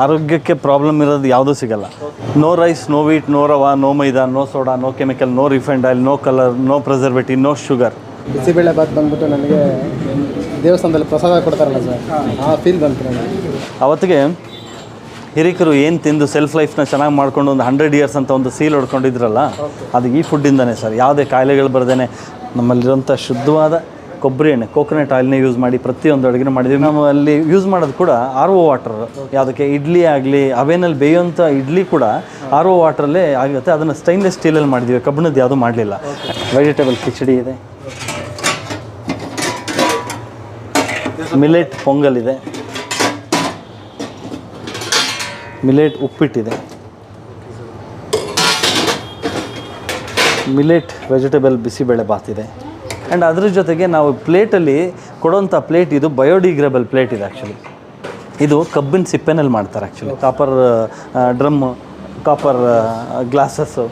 ಆರೋಗ್ಯಕ್ಕೆ ಪ್ರಾಬ್ಲಮ್ ಇರೋದು ಯಾವುದೂ ಸಿಗಲ್ಲ. No rice, no wheat, no rava, no maida, no soda, no chemical, no refined oil, no colour, no preservative, no sugar. Bisibele bath ಬಂದ್ಬಿಟ್ಟು ನನಗೆ ದೇವಸ್ಥಾನದಲ್ಲಿ ಪ್ರಸಾದ ಕೊಡ್ತಾರಲ್ಲ ಸರ್, ಆ ಫೀಲ್ ಬಂತು ನನಗೆ. ಅವತ್ತಿಗೆ ಹಿರಿಕರು ಏನು ತಿಂದು ಸೆಲ್ಫ್ ಲೈಫ್ನ ಚೆನ್ನಾಗಿ ಮಾಡ್ಕೊಂಡು ಒಂದು 100 years ಅಂತ ಒಂದು ಸೀಲ್ ಹೊಡ್ಕೊಂಡಿದ್ರಲ್ಲ, ಅದು ಈ ಫುಡ್ಡಿಂದನೇ ಸರ್. ಯಾವುದೇ ಕಾಯಿಲೆಗಳು ಬರ್ದೇನೆ ನಮ್ಮಲ್ಲಿರೋಂಥ ಶುದ್ಧವಾದ ಕೊಬ್ಬರಿ ಎಣ್ಣೆ, ಕೋಕೋನಟ್ ಆಯಿಲ್ನೇ ಯೂಸ್ ಮಾಡಿ ಪ್ರತಿಯೊಂದು ಅಡುಗೆ ಮಾಡಿದ್ವಿ. ನಾವು ಅಲ್ಲಿ ಯೂಸ್ ಮಾಡೋದು ಕೂಡ RO ವಾಟರ್. ಯಾವುದಕ್ಕೆ ಇಡ್ಲಿ ಆಗಲಿ, ಅವೇನಲ್ಲಿ ಬೇಯೋಂಥ ಇಡ್ಲಿ ಕೂಡ RO ವಾಟ್ರಲ್ಲೇ ಆಗುತ್ತೆ. ಅದನ್ನು ಸ್ಟೈನ್ಲೆಸ್ ಸ್ಟೀಲಲ್ಲಿ ಮಾಡಿದ್ದೀವಿ, ಕಬ್ಬಿಣದ್ದು ಯಾವುದೂ ಮಾಡಲಿಲ್ಲ. ವೆಜಿಟೇಬಲ್ ಕಿಚಡಿ ಇದೆ, ಮಿಲೆಟ್ ಪೊಂಗಲ್ ಇದೆ, ಮಿಲೆಟ್ ಉಪ್ಪಿಟ್ಟಿದೆ, ಮಿಲೆಟ್ ವೆಜಿಟೇಬಲ್ ಬಿಸಿಬೇಳೆ ಬಾತ್ ಇದೆ. ಆ್ಯಂಡ್ ಅದ್ರ ಜೊತೆಗೆ ನಾವು ಪ್ಲೇಟಲ್ಲಿ ಕೊಡೋಂಥ ಪ್ಲೇಟ್ ಇದು ಬಯೋಡಿಗ್ರೇಬಲ್ ಪ್ಲೇಟ್ ಇದೆ. ಆ್ಯಕ್ಚುಲಿ ಇದು ಕಬ್ಬಿನ ಸಿಪ್ಪೆನಲ್ಲಿ ಮಾಡ್ತಾರೆ. Actually copper drum, copper glasses,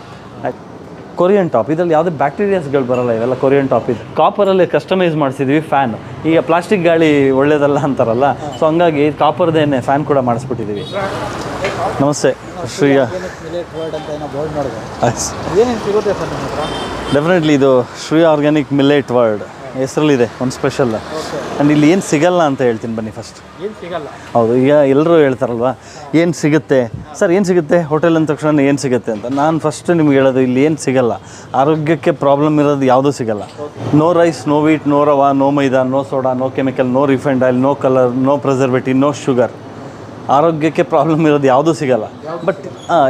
Korean top. ಇದರಲ್ಲಿ ಯಾವುದೇ ಬ್ಯಾಕ್ಟೀರಿಯಾಸ್ಗಳು ಬರೋಲ್ಲ, ಇವೆಲ್ಲ ಕೊರಿಯನ್ ಟಾಪ್ ಇದೆ. ಕಾಪರಲ್ಲೇ ಕಸ್ಟಮೈಸ್ ಮಾಡಿಸಿದ್ವಿ ಫ್ಯಾನ್. ಈಗ ಪ್ಲಾಸ್ಟಿಕ್ ಗಾಳಿ ಒಳ್ಳೇದಲ್ಲ ಅಂತಾರಲ್ಲ, ಸೊ ಹಂಗಾಗಿ ಕಾಪರ್ದೇನೆ ಫ್ಯಾನ್ ಕೂಡ ಮಾಡಿಸ್ಬಿಟ್ಟಿದ್ದೀವಿ. ನಮಸ್ತೆ ಶ್ರೀಯಾ. ಡೆಫಿನೆಟ್ಲಿ ಇದು ಶ್ರೀ ಆರ್ಗ್ಯಾನಿಕ್ ಮಿಲೆಟ್ ವರ್ಲ್ಡ್ ಹೆಸರಲ್ಲಿದೆ ಒಂದು ಸ್ಪೆಷಲ್. ಆ್ಯಂಡ್ ಇಲ್ಲಿ ಏನು ಸಿಗಲ್ಲ ಅಂತ ಹೇಳ್ತೀನಿ ಬನ್ನಿ ಫಸ್ಟ್. ಏನು ಸಿಗಲ್ಲ? ಹೌದು, ಈಗ ಎಲ್ಲರೂ ಹೇಳ್ತಾರಲ್ವ ಏನು ಸಿಗುತ್ತೆ ಸರ್, ಏನು ಸಿಗುತ್ತೆ ಹೋಟೆಲ್ ಅಂದ ತಕ್ಷಣ ಏನು ಸಿಗುತ್ತೆ ಅಂತ. ನಾನು ಫಸ್ಟ್ ನಿಮ್ಗೆ ಹೇಳೋದು, ಇಲ್ಲಿ ಏನು ಸಿಗಲ್ಲ, ಆರೋಗ್ಯಕ್ಕೆ ಪ್ರಾಬ್ಲಮ್ ಇರೋದು ಯಾವುದೂ ಸಿಗಲ್ಲ. No rice, no wheat, no rava, no maida, no soda, no chemical, no refined oil, no colour, no preservative, no sugar. ಆರೋಗ್ಯಕ್ಕೆ ಪ್ರಾಬ್ಲಮ್ ಇರೋದು ಯಾವುದೂ ಸಿಗಲ್ಲ. ಬಟ್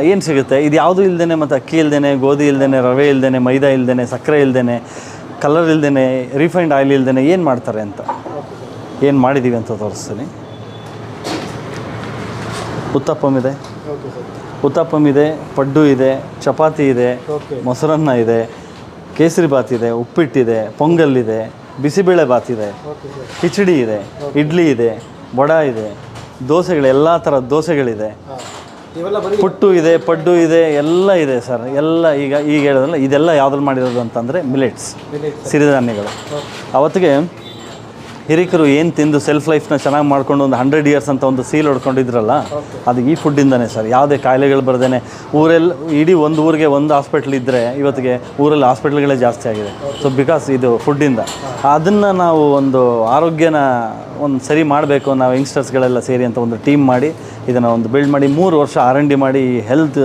ಏನು ಸಿಗುತ್ತೆ, ಇದು ಯಾವುದೂ ಇಲ್ಲದೇ, ಮತ್ತು ಅಕ್ಕಿ ಇಲ್ಲದೇ, ಗೋಧಿ ಇಲ್ಲದೇ, ರವೆ ಇಲ್ಲದೇ, ಮೈದಾ ಇಲ್ಲದೇ, ಸಕ್ಕರೆ ಇಲ್ಲದೇ, ಕಲರ್ ಇಲ್ಲದೇ, ರಿಫೈನ್ಡ್ ಆಯಿಲ್ ಇಲ್ಲದೇ ಏನು ಮಾಡ್ತಾರೆ ಅಂತ, ಏನು ಮಾಡಿದ್ದೀವಿ ಅಂತ ತೋರಿಸ್ತೀನಿ. ಉತ್ತಪ್ಪಮ್ ಇದೆ, ಉತ್ತಪ್ಪಮ್ ಇದೆ, ಪಡ್ಡು ಇದೆ, ಚಪಾತಿ ಇದೆ, ಮೊಸರನ್ನ ಇದೆ, ಕೇಸರಿ ಬಾತ್ ಇದೆ, ಉಪ್ಪಿಟ್ಟಿದೆ, ಪೊಂಗಲ್ ಇದೆ, ಬಿಸಿಬೇಳೆ ಬಾತ್ ಇದೆ, ಕಿಚಡಿ ಇದೆ, ಇಡ್ಲಿ ಇದೆ, ವಡ ಇದೆ, ದೋಸೆಗಳು, ಎಲ್ಲ ಥರದ ದೋಸೆಗಳಿದೆ, ಪುಟ್ಟು ಇದೆ, ಪಡ್ಡು ಇದೆ, ಎಲ್ಲ ಇದೆ ಸರ್. ಎಲ್ಲ ಈಗ ಹೇಳಿದ್ರಲ್ಲ, ಇದೆಲ್ಲ ಯಾವುದ್ರಲ್ಲಿ ಮಾಡಿರೋದು ಅಂತಂದರೆ ಮಿಲೆಟ್ಸ್, ಸಿರಿಧಾನ್ಯಗಳು. ಅವತ್ತಿಗೆ ಹಿರಿಕರು ಏನು ತಿಂದು ಸೆಲ್ಫ್ ಲೈಫ್ನ ಚೆನ್ನಾಗಿ ಮಾಡ್ಕೊಂಡು ಒಂದು 100 years ಅಂತ ಒಂದು ಸೀಲ್ ಹೊಡ್ಕೊಂಡಿದ್ರಲ್ಲ, ಅದು ಈ ಫುಡ್ಡಿಂದನೇ ಸರ್. ಯಾವುದೇ ಕಾಯಿಲೆಗಳು ಬರ್ದೇನೆ ಊರಲ್ಲಿ, ಇಡೀ ಒಂದು ಊರಿಗೆ ಒಂದು ಹಾಸ್ಪಿಟ್ಲ್ ಇದ್ದರೆ ಇವತ್ತಿಗೆ ಊರಲ್ಲಿ ಹಾಸ್ಪಿಟ್ಲ್ಗಳೇ ಜಾಸ್ತಿ ಆಗಿದೆ. ಸೊ ಬಿಕಾಸ್ ಇದು ಫುಡ್ಡಿಂದ. ಅದನ್ನು ನಾವು ಒಂದು ಆರೋಗ್ಯನ ಒಂದು ಸರಿ ಮಾಡಬೇಕು, ನಾವು ಯಂಗ್ಸ್ಟರ್ಸ್ಗಳೆಲ್ಲ ಸೇರಿ ಅಂತ ಒಂದು ಟೀಮ್ ಮಾಡಿ ಇದನ್ನು ಒಂದು ಬಿಲ್ಡ್ ಮಾಡಿ 3 ವರ್ಷ R&D ಮಾಡಿ ಹೆಲ್ತ್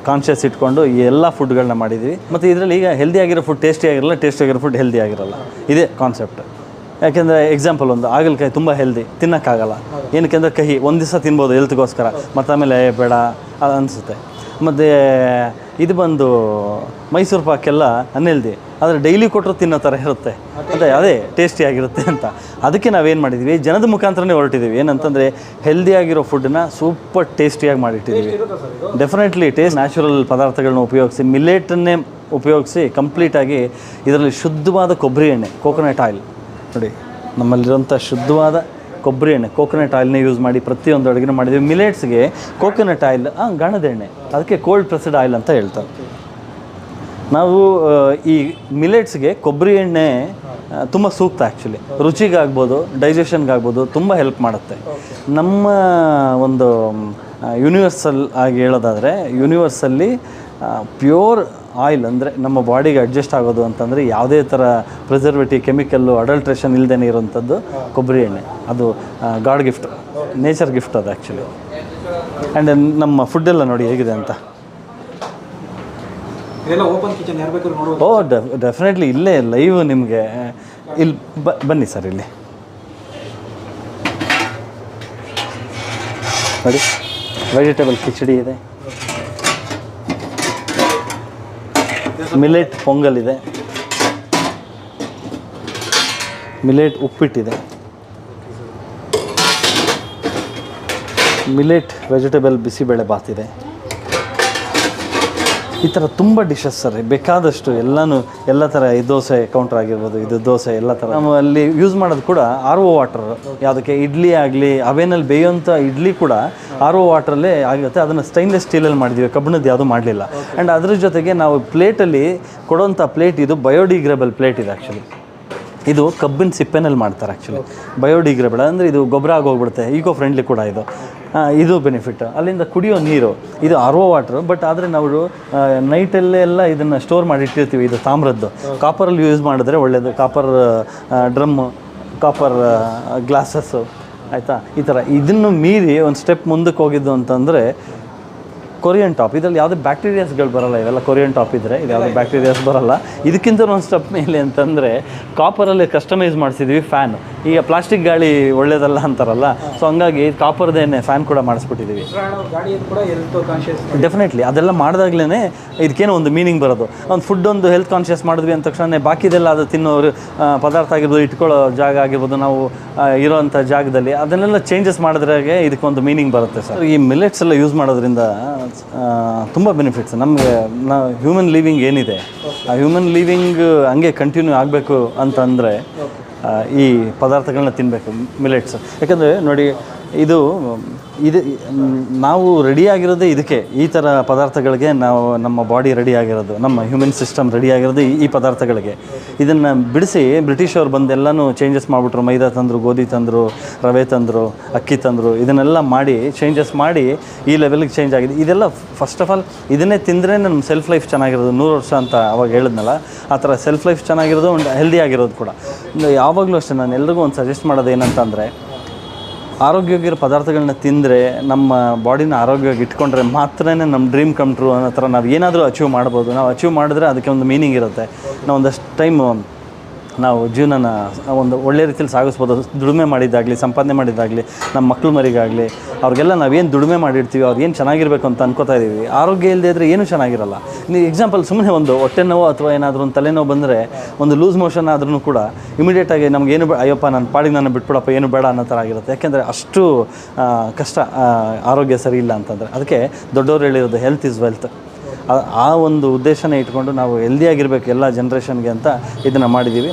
ಕಾನ್ಷಿಯಸ್ ಇಟ್ಕೊಂಡು ಈ ಎಲ್ಲ ಫುಡ್ಗಳನ್ನ ಮಾಡಿದ್ದೀವಿ. ಮತ್ತು ಇದರಲ್ಲಿ ಈಗ ಹೆಲ್ದಿ ಆಗಿರೋ ಫುಡ್ ಟೇಸ್ಟಿ ಆಗಿರಲ್ಲ, ಟೇಸ್ಟಿ ಆಗಿರೋ ಫುಡ್ ಹೆಲ್ದಿ ಆಗಿರಲ್ಲ, ಇದೇ ಕಾನ್ಸೆಪ್ಟ್. ಯಾಕೆಂದರೆ ಎಕ್ಸಾಂಪಲ್ ಒಂದು ಹಾಗಲಕಾಯಿ ತುಂಬ ಹೆಲ್ದಿ, ತಿನ್ನೋಕ್ಕಾಗಲ್ಲ. ಏನಕ್ಕೆ ಅಂದರೆ ಕಹಿ, ಒಂದು ದಿವಸ ತಿನ್ಬೋದು ಹೆಲ್ತ್ಗೋಸ್ಕರ, ಮತ್ತು ಆಮೇಲೆ ಬೇಡ ಅನಿಸುತ್ತೆ. ಮತ್ತು ಇದು ಬಂದು ಮೈಸೂರು ಪಾಕೆಲ್ಲ ಅನ್ಹೆಲ್ದಿ, ಆದರೆ ಡೈಲಿ ಕೊಟ್ಟರು ತಿನ್ನೋ ಥರ ಇರುತ್ತೆ, ಮತ್ತು ಅದೇ ಟೇಸ್ಟಿಯಾಗಿರುತ್ತೆ ಅಂತ. ಅದಕ್ಕೆ ನಾವೇನು ಮಾಡಿದ್ದೀವಿ, ಜನದ ಮುಖಾಂತರನೇ ಹೊರಟಿದ್ದೀವಿ. ಏನಂತಂದರೆ ಹೆಲ್ದಿಯಾಗಿರೋ ಫುಡ್ಡನ್ನ ಸೂಪರ್ ಟೇಸ್ಟಿಯಾಗಿ ಮಾಡಿಟ್ಟಿದ್ದೀವಿ. ಡೆಫಿನೆಟ್ಲಿ ಟೇಸ್ಟ್ ನ್ಯಾಚುರಲ್ ಪದಾರ್ಥಗಳನ್ನ ಉಪಯೋಗಿಸಿ, ಮಿಲೆಟನ್ನೇ ಉಪಯೋಗಿಸಿ ಕಂಪ್ಲೀಟಾಗಿ ಇದರಲ್ಲಿ ಶುದ್ಧವಾದ ಕೊಬ್ಬರಿ ಎಣ್ಣೆ, ಕೋಕೋನಟ್ ಆಯಿಲ್ ನೋಡಿ, ನಮ್ಮಲ್ಲಿರೋಂಥ ಶುದ್ಧವಾದ ಕೊಬ್ಬರಿ ಎಣ್ಣೆ, ಕೋಕೋನಟ್ ಆಯಿಲ್ನೇ ಯೂಸ್ ಮಾಡಿ ಪ್ರತಿಯೊಂದು ಅಡುಗೆ ಮಾಡಿದ್ದೀವಿ. ಮಿಲೆಟ್ಸ್ಗೆ ಕೋಕೋನಟ್ ಆಯಿಲ್ ಗಾಣದ ಎಣ್ಣೆ, ಅದಕ್ಕೆ ಕೋಲ್ಡ್ ಪ್ರೆಸ್ಡ್ ಆಯಿಲ್ ಅಂತ ಹೇಳ್ತಾರೆ. ನಾವು ಈ ಮಿಲೆಟ್ಸ್ಗೆ ಕೊಬ್ಬರಿ ಎಣ್ಣೆ ತುಂಬ ಸೂಕ್ತ. ಆ್ಯಕ್ಚುಲಿ ರುಚಿಗಾಗ್ಬೋದು, ಡೈಜೆಷನ್ಗಾಗ್ಬೋದು, ತುಂಬ ಹೆಲ್ಪ್ ಮಾಡುತ್ತೆ. ನಮ್ಮ ಒಂದು ಯೂನಿವರ್ಸಲ್ ಆಗಿ ಹೇಳೋದಾದರೆ, ಯೂನಿವರ್ಸಲ್ಲಿ ಪ್ಯೂರ್ ಆಯಿಲ್ ಅಂದರೆ ನಮ್ಮ ಬಾಡಿಗೆ ಅಡ್ಜಸ್ಟ್ ಆಗೋದು ಅಂತಂದರೆ ಯಾವುದೇ ಥರ ಪ್ರಿಸರ್ವೇಟಿವ್, ಕೆಮಿಕಲ್ಲು, ಅಡಲ್ಟ್ರೇಷನ್ ಇಲ್ಲದೇ ಇರೋಂಥದ್ದು ಕೊಬ್ಬರಿ ಎಣ್ಣೆ. ಅದು ಗಾಡ್ ಗಿಫ್ಟ್, ನೇಚರ್ ಗಿಫ್ಟ್ ಅದು ಆ್ಯಕ್ಚುಲಿ. ಆ್ಯಂಡ್ ನಮ್ಮ ಫುಡ್ಡೆಲ್ಲ ನೋಡಿ ಹೇಗಿದೆ ಅಂತ. ಓ ಡೆಫಿನೆಟ್ಲಿ ಇಲ್ಲೇ ಲೈವ್ ನಿಮಗೆ ಇಲ್ಲಿ ಬನ್ನಿ ಸರ್, ಇಲ್ಲಿ ನೋಡಿ, ವೆಜಿಟೇಬಲ್ ಕಿಚಡಿ ಇದೆ, ಮಿಲೆಟ್ ಪೊಂಗಲ್ ಇದೆ, ಮಿಲೆಟ್ ಉಪ್ಪಿಟ್ಟಿದೆ, ಮಿಲೆಟ್ ವೆಜಿಟೇಬಲ್ ಬಿಸಿಬೇಳೆ ಬಾತ್ ಇದೆ. ಈ ಥರ ತುಂಬ ಡಿಶಸ್ ಸರ್, ಬೇಕಾದಷ್ಟು ಎಲ್ಲನೂ, ಎಲ್ಲ ಥರ ಈ ದೋಸೆ ಕೌಂಟರ್ ಆಗಿರ್ಬೋದು, ಇದು ದೋಸೆ ಎಲ್ಲ ಥರ. ನಾವು ಅಲ್ಲಿ ಯೂಸ್ ಮಾಡೋದು ಕೂಡ RO ವಾಟರ್. ಯಾವುದಕ್ಕೆ ಇಡ್ಲಿ ಆಗಲಿ, ಅವೇನಲ್ಲಿ ಬೇಯೋಂಥ ಇಡ್ಲಿ ಕೂಡ RO ವಾಟ್ರಲ್ಲೇ ಆಗುತ್ತೆ. ಅದನ್ನು ಸ್ಟೈನ್ಲೆಸ್ ಸ್ಟೀಲಲ್ಲಿ ಮಾಡಿದ್ದೀವಿ, ಕಬ್ಬಿಣದ್ದು ಯಾವುದೂ ಮಾಡಲಿಲ್ಲ. ಆ್ಯಂಡ್ ಅದ್ರ ಜೊತೆಗೆ ನಾವು ಪ್ಲೇಟಲ್ಲಿ ಕೊಡೋಂಥ ಪ್ಲೇಟ್ ಇದು ಬಯೋಡಿಗ್ರೇಬಲ್ ಪ್ಲೇಟ್ ಇದೆ. ಆ್ಯಕ್ಚುಲಿ ಇದು ಕಬ್ಬಿನ ಸಿಪ್ಪೆನಲ್ಲಿ ಮಾಡ್ತಾರೆ ಆ್ಯಕ್ಚುಲಿ, ಬಯೋಡಿಗ್ರೇಬಲ್ ಅಂದರೆ ಇದು ಗೊಬ್ಬರ ಆಗೋಗ್ಬಿಡುತ್ತೆ, ಈಕೋ ಫ್ರೆಂಡ್ಲಿ ಕೂಡ ಇದು. ಇದು ಬೆನಿಫಿಟ್. ಅಲ್ಲಿಂದ ಕುಡಿಯೋ ನೀರು ಇದು RO ವಾಟ್ರು, ಬಟ್ ಆದರೆ ನಾವು ನೈಟಲ್ಲೆಲ್ಲ ಇದನ್ನು ಸ್ಟೋರ್ ಮಾಡಿ ಇಟ್ಟಿರ್ತೀವಿ. ಇದು ತಾಮ್ರದ್ದು, ಕಾಪರಲ್ಲಿ ಯೂಸ್ ಮಾಡಿದ್ರೆ ಒಳ್ಳೆಯದು. ಕಾಪರ್ ಡ್ರಮ್ಮು, ಕಾಪರ್ ಗ್ಲಾಸಸ್ಸು, ಆಯಿತಾ. ಈ ಥರ ಇದನ್ನು ಮೀರಿ ಒಂದು ಸ್ಟೆಪ್ ಮುಂದಕ್ಕೆ ಹೋಗಿದ್ದು ಅಂತಂದರೆ ಕೊರಿಯನ್ ಟಾಪ್. ಇದರಲ್ಲಿ ಯಾವುದೇ ಬ್ಯಾಕ್ಟೀರಿಯಾಸ್ಗಳು ಬರೋಲ್ಲ. ಇವೆಲ್ಲ ಕೊರಿಯನ್ ಟಾಪ್ ಇದ್ದರೆ ಇದು ಯಾವುದೇ ಬ್ಯಾಕ್ಟೀರಿಯಾಸ್ ಬರೋಲ್ಲ. ಇದಕ್ಕಿಂತ ಒಂದು ಸ್ಟೆಪ್ ಮೇಲೆ ಅಂತಂದರೆ ಕಾಪರಲ್ಲಿ ಕಸ್ಟಮೈಸ್ ಮಾಡಿಸಿದ್ವಿ ಫ್ಯಾನ್. ಈಗ ಪ್ಲಾಸ್ಟಿಕ್ ಗಾಳಿ ಒಳ್ಳೇದಲ್ಲ ಅಂತಾರಲ್ಲ, ಸೊ ಹಂಗಾಗಿ ಕಾಪರ್ದೇನೆ ಫ್ಯಾನ್ ಕೂಡ ಮಾಡಿಸ್ಬಿಟ್ಟಿದ್ದೀವಿ. ಡೆಫಿನೆಟ್ಲಿ ಅದೆಲ್ಲ ಮಾಡಿದಾಗ್ಲೇ ಇದಕ್ಕೇನೋ ಒಂದು ಮೀನಿಂಗ್ ಬರೋದು. ಒಂದು ಫುಡ್ ಒಂದು ಹೆಲ್ತ್ ಕಾನ್ಷಿಯಸ್ ಮಾಡಿದ್ವಿ ಅಂದ ತಕ್ಷಣ ಬಾಕಿದೆಲ್ಲ ಅದು ತಿನ್ನೋರು ಪದಾರ್ಥ ಆಗಿರ್ಬೋದು, ಇಟ್ಕೊಳ್ಳೋ ಜಾಗ ಆಗಿರ್ಬೋದು, ನಾವು ಇರೋವಂಥ ಜಾಗದಲ್ಲಿ ಅದನ್ನೆಲ್ಲ ಚೇಂಜಸ್ ಮಾಡಿದ್ರಾಗೆ ಇದಕ್ಕೊಂದು ಮೀನಿಂಗ್ ಬರುತ್ತೆ ಸರ್. ಈ ಮಿಲೆಟ್ಸ್ ಎಲ್ಲ ಯೂಸ್ ಮಾಡೋದ್ರಿಂದ ತುಂಬ ಬೆನಿಫಿಟ್ಸ್ ನಮಗೆ. ಹ್ಯೂಮನ್ ಲಿವಿಂಗ್ ಏನಿದೆ ಆ ಹ್ಯೂಮನ್ ಲಿವಿಂಗ್ ಹಂಗೆ ಕಂಟಿನ್ಯೂ ಆಗಬೇಕು ಅಂತಂದರೆ ಈ ಪದಾರ್ಥಗಳನ್ನ ತಿನ್ನಬೇಕು, ಮಿಲೆಟ್ಸ್. ಯಾಕಂದರೆ ನೋಡಿ, ಇದು ನಾವು ರೆಡಿಯಾಗಿರೋದೇ ಇದಕ್ಕೆ, ಈ ಥರ ಪದಾರ್ಥಗಳಿಗೆ ನಾವು ನಮ್ಮ ಬಾಡಿ ರೆಡಿಯಾಗಿರೋದು, ನಮ್ಮ ಹ್ಯೂಮನ್ ಸಿಸ್ಟಮ್ ರೆಡಿಯಾಗಿರೋದು ಈ ಪದಾರ್ಥಗಳಿಗೆ. ಇದನ್ನು ಬಿಡಿಸಿ ಬ್ರಿಟಿಷವ್ರು ಬಂದು ಎಲ್ಲನೂ ಚೇಂಜಸ್ ಮಾಡಿಬಿಟ್ರು. ಮೈದಾ ತಂದರು, ಗೋಧಿ ತಂದರು, ರವೆ ತಂದರು, ಅಕ್ಕಿ ತಂದರು, ಇದನ್ನೆಲ್ಲ ಮಾಡಿ ಚೇಂಜಸ್ ಮಾಡಿ ಈ ಲೆವೆಲ್ಗೆ ಚೇಂಜ್ ಆಗಿದೆ. ಇದೆಲ್ಲ ಫಸ್ಟ್ ಆಫ್ ಆಲ್ ಇದನ್ನೇ ತಿಂದರೆ ನಮ್ಮ ಸೆಲ್ಫ್ ಲೈಫ್ ಚೆನ್ನಾಗಿರೋದು. 100 ವರ್ಷ ಅಂತ ಅವಾಗ ಹೇಳಿದ್ನಲ್ಲ, ಆ ಥರ ಸೆಲ್ಫ್ ಲೈಫ್ ಚೆನ್ನಾಗಿರೋದು, ಒಂದು ಹೆಲ್ದಿ ಆಗಿರೋದು ಕೂಡ. ಯಾವಾಗಲೂ ಅಷ್ಟೇ ನಾನು ಎಲ್ರಿಗೂ ಒಂದು ಸಜೆಸ್ಟ್ ಮಾಡೋದು ಏನಂತಂದರೆ, ಆರೋಗ್ಯವಾಗಿರೋ ಪದಾರ್ಥಗಳನ್ನ ತಿಂದರೆ, ನಮ್ಮ ಬಾಡಿನ ಆರೋಗ್ಯವಾಗಿ ಇಟ್ಕೊಂಡ್ರೆ ಮಾತ್ರನೇ ನಮ್ಮ ಡ್ರೀಮ್ ಕಮ್ ಟ್ರೂ ಅನ್ನೋ ಥರ ನಾವು ಏನಾದರೂ ಅಚೀವ್ ಮಾಡ್ಬೋದು. ನಾವು ಅಚೀವ್ ಮಾಡಿದ್ರೆ ಅದಕ್ಕೆ ಒಂದು ಮೀನಿಂಗ್ ಇರುತ್ತೆ. ನಾವು ಒಂದಷ್ಟು ಟೈಮು ನಾವು ಜೀವನನ ಒಂದು ಒಳ್ಳೆ ರೀತಿಯಲ್ಲಿ ಸಾಗಿಸ್ಬೋದು. ದುಡಿಮೆ ಮಾಡಿದ್ದಾಗಲಿ, ಸಂಪಾದನೆ ಮಾಡಿದ್ದಾಗಲಿ, ನಮ್ಮ ಮಕ್ಕಳು ಮರಿಗಾಗಲಿ, ಅವ್ರಿಗೆಲ್ಲ ನಾವೇನು ದುಡಿಮೆ ಮಾಡಿರ್ತೀವಿ, ಅವ್ರು ಏನು ಚೆನ್ನಾಗಿರಬೇಕು ಅಂತ ಅನ್ಕೋತಾ ಇದ್ದೀವಿ. ಆರೋಗ್ಯ ಇಲ್ಲದೆ ಇದ್ದರೆ ಏನೂ ಚೆನ್ನಾಗಿರಲ್ಲ. ನೀವು ಎಕ್ಸಾಂಪಲ್ ಸುಮ್ಮನೆ ಒಂದು ಹೊಟ್ಟೆ ನೋವು ಅಥವಾ ಏನಾದರೂ ಒಂದು ತಲೆನೋವು ಬಂದರೆ, ಒಂದು ಲೂಸ್ ಮೋಷನ್ ಆದ್ರೂ ಕೂಡ ಇಮಿಡಿಯೇಟಾಗಿ ನಮಗೇನು ಅಯ್ಯಪ್ಪ ನನ್ನ ಪಾಡಿಗೆ ನಾನು ಬಿಟ್ಬಿಡಪ್ಪ, ಏನು ಬೇಡ ಅನ್ನೋ ಥರ ಆಗಿರುತ್ತೆ. ಯಾಕೆಂದರೆ ಅಷ್ಟು ಕಷ್ಟ ಆರೋಗ್ಯ ಸರಿ ಇಲ್ಲ ಅಂತಂದರೆ. ಅದಕ್ಕೆ ದೊಡ್ಡವರು ಹೇಳಿರೋದು ಹೆಲ್ತ್ ಈಸ್ ವೆಲ್ತ್. ಆ ಒಂದು ಉದ್ದೇಶನೇ ಇಟ್ಕೊಂಡು ನಾವು ಹೆಲ್ದಿಯಾಗಿರ್ಬೇಕು ಎಲ್ಲ ಜನ್ರೇಷನ್ಗೆ ಅಂತ ಇದನ್ನು ಮಾಡಿದ್ದೀವಿ.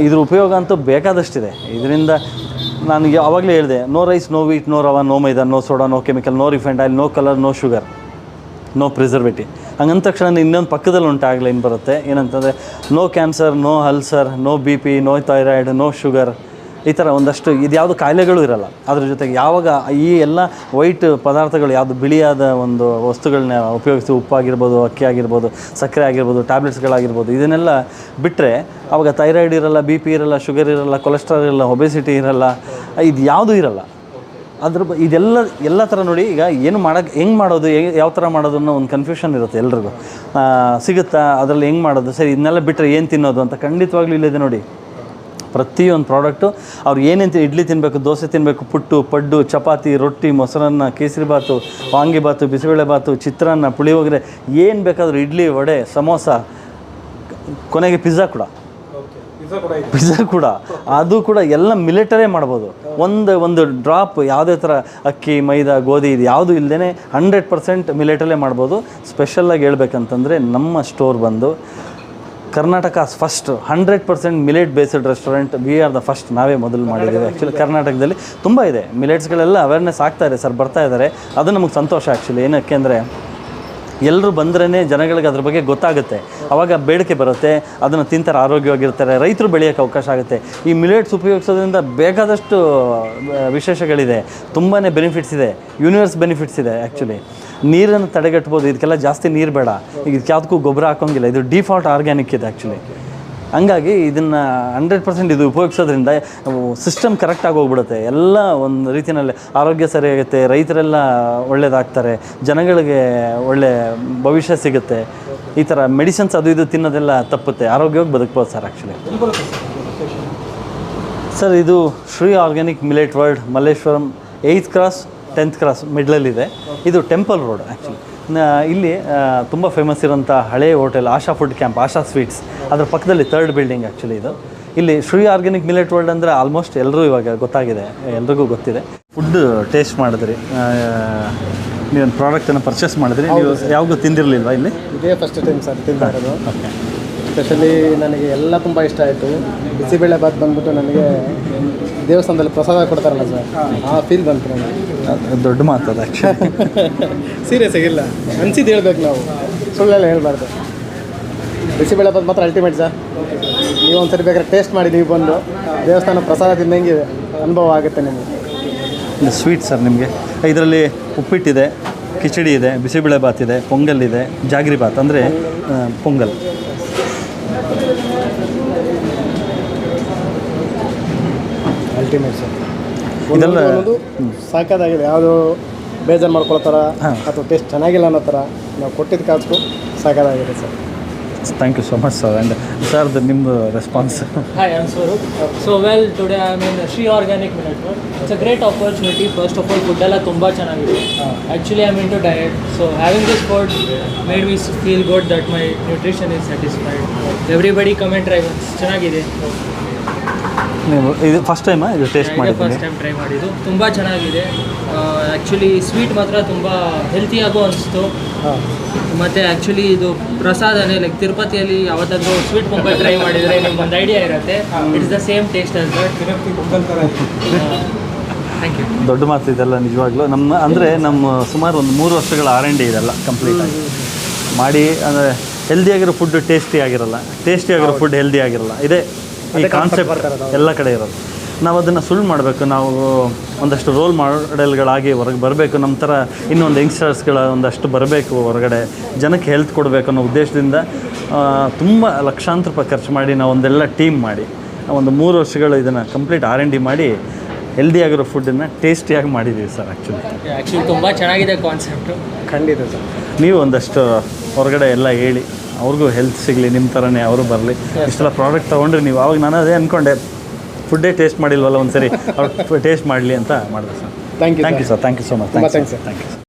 ಇದ್ರ ಉಪಯೋಗ ಅಂತೂ ಬೇಕಾದಷ್ಟಿದೆ. ಇದರಿಂದ ನಾನು ಆವಾಗಲೇ ಹೇಳಿದೆ, no rice, no wheat, no rava, no maida, no soda, no chemical, no refined oil, no colour, no sugar, no preservative. ಹಂಗಂದ ತಕ್ಷಣ ಇನ್ನೊಂದು ಪಕ್ಕದಲ್ಲಿ ಉಂಟಾಗಲೇನು ಬರುತ್ತೆ ಏನಂತಂದರೆ, no cancer, no ulcer, no BP, no thyroid, no sugar. ಈ ಥರ ಒಂದಷ್ಟು ಇದು ಯಾವುದು ಕಾಯಿಲೆಗಳು ಇರಲ್ಲ. ಅದ್ರ ಜೊತೆಗೆ ಯಾವಾಗ ಈ ಎಲ್ಲ ವೈಟ್ ಪದಾರ್ಥಗಳು, ಯಾವುದು ಬಿಳಿಯಾದ ಒಂದು ವಸ್ತುಗಳನ್ನ ಉಪಯೋಗಿಸಿ, ಉಪ್ಪಾಗಿರ್ಬೋದು, ಅಕ್ಕಿ ಆಗಿರ್ಬೋದು, ಸಕ್ಕರೆ ಆಗಿರ್ಬೋದು, ಟ್ಯಾಬ್ಲೆಟ್ಸ್ಗಳಾಗಿರ್ಬೋದು, ಇದನ್ನೆಲ್ಲ ಬಿಟ್ಟರೆ ಆವಾಗ ಥೈರಾಯ್ಡ್ ಇರಲ್ಲ, BP ಇರಲ್ಲ, ಶುಗರ್ ಇರಲ್ಲ, ಕೊಲೆಸ್ಟ್ರಾಲ್ ಇರಲ್ಲ, ಒಬೆಸಿಟಿ ಇರಲ್ಲ, ಇದು ಯಾವುದೂ ಇರಲ್ಲ. ಎಲ್ಲ ಥರ ನೋಡಿ, ಈಗ ಏನು ಮಾಡೋಕ್ಕೆ ಹೆಂಗೆ ಮಾಡೋದು, ಯಾವ ಥರ ಮಾಡೋದು ಅನ್ನೋ ಒಂದು ಕನ್ಫ್ಯೂಷನ್ ಇರುತ್ತೆ ಎಲ್ರಿಗೂ. ಸಿಗುತ್ತಾ ಅದರಲ್ಲಿ ಹೆಂಗೆ ಮಾಡೋದು, ಸರಿ ಇದನ್ನೆಲ್ಲ ಬಿಟ್ಟರೆ ಏನು ತಿನ್ನೋದು ಅಂತ ಖಂಡಿತವಾಗ್ಲೂ ಇಲ್ಲಿದೆ ನೋಡಿ. ಪ್ರತಿಯೊಂದು ಪ್ರಾಡಕ್ಟು ಅವ್ರು ಏನೇನು ಇಡ್ಲಿ ತಿನ್ನಬೇಕು, ದೋಸೆ ತಿನ್ನಬೇಕು, ಪುಟ್ಟು, ಪಡ್ಡು, ಚಪಾತಿ, ರೊಟ್ಟಿ, ಮೊಸರನ್ನ, ಕೇಸರಿಬಾತು, ವಾಂಗಿಬಾತು, ಬಿಸಿಬೇಳೆಬಾತು, ಚಿತ್ರಾನ್ನ, ಪುಳಿಯೋಗರೆ, ಏನು ಬೇಕಾದರೂ, ಇಡ್ಲಿ, ವಡೆ, ಸಮೋಸ, ಕೊನೆಗೆ ಪಿಜ್ಜಾ ಕೂಡ ಅದು ಕೂಡ ಎಲ್ಲ ಮಿಲಿಟರೇ ಮಾಡ್ಬೋದು. ಒಂದು ಡ್ರಾಪ್ ಯಾವುದೇ ಥರ ಅಕ್ಕಿ, ಮೈದಾ, ಗೋಧಿ ಇದು ಯಾವುದೂ ಇಲ್ಲದೇ 100% ಮಿಲಿಟರೇ ಮಾಡ್ಬೋದು. ಸ್ಪೆಷಲ್ಲಾಗಿ ಹೇಳ್ಬೇಕಂತಂದರೆ ನಮ್ಮ ಸ್ಟೋರ್ ಬಂದು Karnataka's first 100% millet based restaurant. We are the first, ನಾವೇ ಮೊದಲು ಮಾಡಿದ್ದೀವಿ. ಆ್ಯಕ್ಚುಲಿ ಕರ್ನಾಟಕದಲ್ಲಿ ತುಂಬ ಇದೆ, ಮಿಲೆಟ್ಸ್ಗಳೆಲ್ಲ ಅವೇರ್ನೆಸ್ ಆಗ್ತಾ ಇದೆ ಸರ್, ಬರ್ತಾ ಇದ್ದಾರೆ. ಅದು ನಮಗೆ ಸಂತೋಷ ಆ್ಯಕ್ಚುಲಿ. ಏನಕ್ಕೆ ಅಂದರೆ ಎಲ್ಲರೂ ಬಂದ್ರೇ ಜನಗಳಿಗೆ ಅದ್ರ ಬಗ್ಗೆ ಗೊತ್ತಾಗುತ್ತೆ, ಆವಾಗ ಬೇಡಿಕೆ ಬರುತ್ತೆ, ಅದನ್ನು ತಿಂತಾರೆ, ಆರೋಗ್ಯವಾಗಿರ್ತಾರೆ, ರೈತರು ಬೆಳೆಯೋಕ್ಕೆ ಅವಕಾಶ ಆಗುತ್ತೆ. ಈ ಮಿಲೆಟ್ಸ್ ಉಪಯೋಗಿಸೋದ್ರಿಂದ ಬೇಕಾದಷ್ಟು ವಿಶೇಷಗಳಿದೆ, ತುಂಬಾ ಬೆನಿಫಿಟ್ಸ್ ಇದೆ, ಯೂನಿವರ್ಸ್ ಬೆನಿಫಿಟ್ಸ್ ಇದೆ. ಆ್ಯಕ್ಚುಲಿ ನೀರನ್ನು ತಡೆಗಟ್ಬೋದು, ಇದಕ್ಕೆಲ್ಲ ಜಾಸ್ತಿ ನೀರು ಬೇಡ, ಈಗ ಇದಕ್ಕೆ ಯಾವುದಕ್ಕೂ ಗೊಬ್ಬರ ಹಾಕೋಂಗಿಲ್ಲ, ಇದು ಡಿಫಾಲ್ಟ್ ಆರ್ಗ್ಯಾನಿಕ್ ಇದೆ ಆ್ಯಕ್ಚುಲಿ. ಹಂಗಾಗಿ ಇದನ್ನು 100% ಇದು ಉಪಯೋಗಿಸೋದ್ರಿಂದ ಸಿಸ್ಟಮ್ ಕರೆಕ್ಟಾಗಿ ಹೋಗ್ಬಿಡುತ್ತೆ. ಎಲ್ಲ ಒಂದು ರೀತಿಯಲ್ಲಿ ಆರೋಗ್ಯ ಸರಿಯಾಗುತ್ತೆ, ರೈತರೆಲ್ಲ ಒಳ್ಳೇದಾಗ್ತಾರೆ, ಜನಗಳಿಗೆ ಒಳ್ಳೆ ಭವಿಷ್ಯ ಸಿಗುತ್ತೆ. ಈ ಥರ ಮೆಡಿಸಿನ್ಸ್ ಅದು ಇದು ತಿನ್ನೋದೆಲ್ಲ ತಪ್ಪುತ್ತೆ, ಆರೋಗ್ಯವಾಗಿ ಬದುಕ್ಬೋದು ಸರ್. ಆ್ಯಕ್ಚುಲಿ ಸರ್, ಇದು Shri organic millet world, Malleshwaram 8th cross 10th cross ಮಿಡ್ಲಲ್ಲಿದೆ. ಇದು ಟೆಂಪಲ್ ರೋಡ್. ಆ್ಯಕ್ಚುಲಿ ಇಲ್ಲಿ ತುಂಬ ಫೇಮಸ್ ಇರೋಂಥ ಹಳೆ hotel Asha food camp, Asha sweets, ಅದರ ಪಕ್ಕದಲ್ಲಿ 3rd ಬಿಲ್ಡಿಂಗ್ ಆ್ಯಕ್ಚುಲಿ ಇದು. ಇಲ್ಲಿ ಶ್ರೀ ಆರ್ಗ್ಯಾನಿಕ್ ಮಿಲೆಟ್ ವರ್ಲ್ಡ್ ಅಂದರೆ ಆಲ್ಮೋಸ್ಟ್ ಎಲ್ಲರೂ ಇವಾಗ ಗೊತ್ತಾಗಿದೆ, ಎಲ್ರಿಗೂ ಗೊತ್ತಿದೆ. ಫುಡ್ ಟೇಸ್ಟ್ ಮಾಡಿದ್ರಿ, ನೀವೊಂದು ಪ್ರಾಡಕ್ಟನ್ನು ಪರ್ಚೇಸ್ ಮಾಡಿದ್ರಿ, ನೀವು ಯಾವಾಗೂ ತಿಂದಿರಲಿಲ್ವಾ ಇಲ್ಲಿ? ಇದೇ ಫಸ್ಟ್ ಟೈಮ್ ಸರ್ ತಿಂತಾ ಇರೋದು. ಓಕೆ. ಸ್ಪೆಷಲಿ ನನಗೆ ಎಲ್ಲ ತುಂಬ ಇಷ್ಟ ಆಯಿತು. ಬಿಸಿಬೇಳೆಬಾತ್ ಬಂದ್ಬಿಟ್ಟು ನನಗೆ ದೇವಸ್ಥಾನದಲ್ಲಿ ಪ್ರಸಾದ ಕೊಡ್ತಾರಲ್ಲ ಸರ್, ಆ ಫೀಲ್ ಬಂತು ನನಗೆ. ದೊಡ್ಡ ಮಾತದ ಆ್ಯಕ್ಚುಲಿ. ಸೀರಿಯಸ್ ಆಗಿಲ್ಲ, ಅನ್ಸಿದ್ದು ಹೇಳ್ಬೇಕು ನಾವು, ಸುಳ್ಳೆಲ್ಲ ಹೇಳ್ಬಾರ್ದು. ಬಿಸಿಬೇಳೆಬಾತ್ ಮಾತ್ರ ಅಲ್ಟಿಮೇಟ್ ಸರ್. ನೀವು ಒಂದ್ಸರಿ ಬೇಕಾದ್ರೆ ಟೇಸ್ಟ್ ಮಾಡಿ, ನೀವು ಬಂದು ದೇವಸ್ಥಾನ ಪ್ರಸಾದ ತಿಂದಂಗೆ ಅನುಭವ ಆಗುತ್ತೆ ನಿಮಗೆ. ಸ್ವೀಟ್ ಸರ್ ನಿಮಗೆ ಇದರಲ್ಲಿ ಉಪ್ಪಿಟ್ಟಿದೆ, ಕಿಚಡಿ ಇದೆ, ಬಿಸಿಬೇಳೆಬಾತ್ ಇದೆ, ಪೊಂಗಲ್ ಇದೆ, ಜಾಗ್ರಿ ಬಾತ್ ಅಂದರೆ ಪೊಂಗಲ್. Ultimate sir. ಇದೆಲ್ಲ ಒಂದು ಸಾಕಾಗಿದೆ, ಯಾವುದು ಬೇಜಾರು ಮಾಡ್ಕೊಳ್ಳೋ ಥರ ಅಥವಾ ಟೇಸ್ಟ್ ಚೆನ್ನಾಗಿಲ್ಲ ಅನ್ನೋ ಥರ ನಾವು ಕೊಟ್ಟಿದ್ದು ಕಾಸು ಸಾಕಾಗಿದೆ sir. Thank you so much sir. And sir ನಿಮ್ಮದು response. Hi, I'm Swaroop. So well, today I'm in Sri Organic Network. It's a great opportunity. First of all, food ಎಲ್ಲ ತುಂಬ ಚೆನ್ನಾಗಿದೆ. Actually, I'm into diet. So having this food made me feel good that my nutrition is satisfied. Everybody come and try once. ಚೆನ್ನಾಗಿದೆ. ನೀವು ಇದು first ಟೈಮಾ ಇದು taste ಮಾಡಿದ್ದೀನಿ? First time try ಮಾಡಿದ್ದು. ತುಂಬ ಚೆನ್ನಾಗಿದೆ. ಆ್ಯಕ್ಚುಲಿ ಸ್ವೀಟ್ ಮಾತ್ರ ತುಂಬ ಹೆಲ್ತಿಯಾಗೂ ಅನಿಸ್ತು. ಮತ್ತು ಆ್ಯಕ್ಚುಲಿ ಇದು ಪ್ರಸಾದನೇ, ಲೈಕ್ ತಿರುಪತಿಯಲ್ಲಿ ಯಾವತ್ತಾದರೂ ಸ್ವೀಟ್ ಪೊಂಗಲ್ ಟ್ರೈ ಮಾಡಿದರೆ ನಿಮ್ಗೆ ಒಂದು ಐಡಿಯಾ ಇರುತ್ತೆ. It's the same taste as that. Thank you. ದೊಡ್ಡ ಮಾತು ಇದೆಲ್ಲ ನಿಜವಾಗ್ಲೂ. ನಮ್ಮ ಸುಮಾರು ಒಂದು 3 ವರ್ಷಗಳ R&D ಇದೆಲ್ಲ ಕಂಪ್ಲೀಟಾಗಿ ಮಾಡಿ. ಅಂದರೆ ಹೆಲ್ದಿಯಾಗಿರೋ ಫುಡ್ ಟೇಸ್ಟಿ ಆಗಿರಲ್ಲ, ಟೇಸ್ಟಿ ಆಗಿರೋ ಫುಡ್ ಹೆಲ್ದಿ ಆಗಿರಲ್ಲ. ಇದೇ ಈ ಕಾನ್ಸೆಪ್ಟ್ ಎಲ್ಲ ಕಡೆ ಇರೋದು. ನಾವು ಅದನ್ನು ಸುಳ್ಳು ಮಾಡಬೇಕು. ನಾವು ಒಂದಷ್ಟು ರೋಲ್ ಮಾಡೆಲ್ಗಳಾಗಿ ಹೊರಗೆ ಬರಬೇಕು. ನಮ್ಮ ಥರ ಇನ್ನೊಂದು ಯಂಗ್ಸ್ಟರ್ಸ್ಗಳ ಒಂದಷ್ಟು ಬರಬೇಕು ಹೊರಗಡೆ, ಜನಕ್ಕೆ ಹೆಲ್ತ್ ಕೊಡಬೇಕು ಅನ್ನೋ ಉದ್ದೇಶದಿಂದ ತುಂಬ ಲಕ್ಷಾಂತರ ರೂಪಾಯಿ ಖರ್ಚು ಮಾಡಿ ನಾವು ಒಂದೆಲ್ಲ ಟೀಮ್ ಮಾಡಿ ಒಂದು 3 ವರ್ಷಗಳು ಇದನ್ನು ಕಂಪ್ಲೀಟ್ R&D ಮಾಡಿ ಹೆಲ್ದಿಯಾಗಿರೋ ಫುಡ್ಡನ್ನು ಟೇಸ್ಟಿಯಾಗಿ ಮಾಡಿದ್ದೀವಿ ಸರ್. ಆ್ಯಕ್ಚುಲಿ ತುಂಬ ಚೆನ್ನಾಗಿದೆ ಕಾನ್ಸೆಪ್ಟು. ಖಂಡಿತ ಸರ್. ನೀವು ಒಂದಷ್ಟು ಹೊರಗಡೆ ಎಲ್ಲ ಹೇಳಿ ಅವ್ರಿಗೂ ಹೆಲ್ತ್ ಸಿಗಲಿ, ನಿಮ್ಮ ಥರನೇ ಅವರು ಬರಲಿ. ಇಷ್ಟೆಲ್ಲ ಪ್ರಾಡಕ್ಟ್ ತೊಗೊಂಡ್ರೆ ನೀವು ಆವಾಗ ನಾನು ಅದೇ ಅಂದ್ಕೊಂಡೆ, ಫುಡ್ಡೇ ಟೇಸ್ಟ್ ಮಾಡಿಲ್ವಲ್ಲ, ಒಂದು ಸರಿ ಅವ್ರು ಟೇಸ್ಟ್ ಮಾಡಲಿ ಅಂತ ಮಾಡಿದೆ sir. Thank you sir. Thank you so much. ತುಂಬ ಥ್ಯಾಂಕ್ಸ್ ಸರ್. Thank you.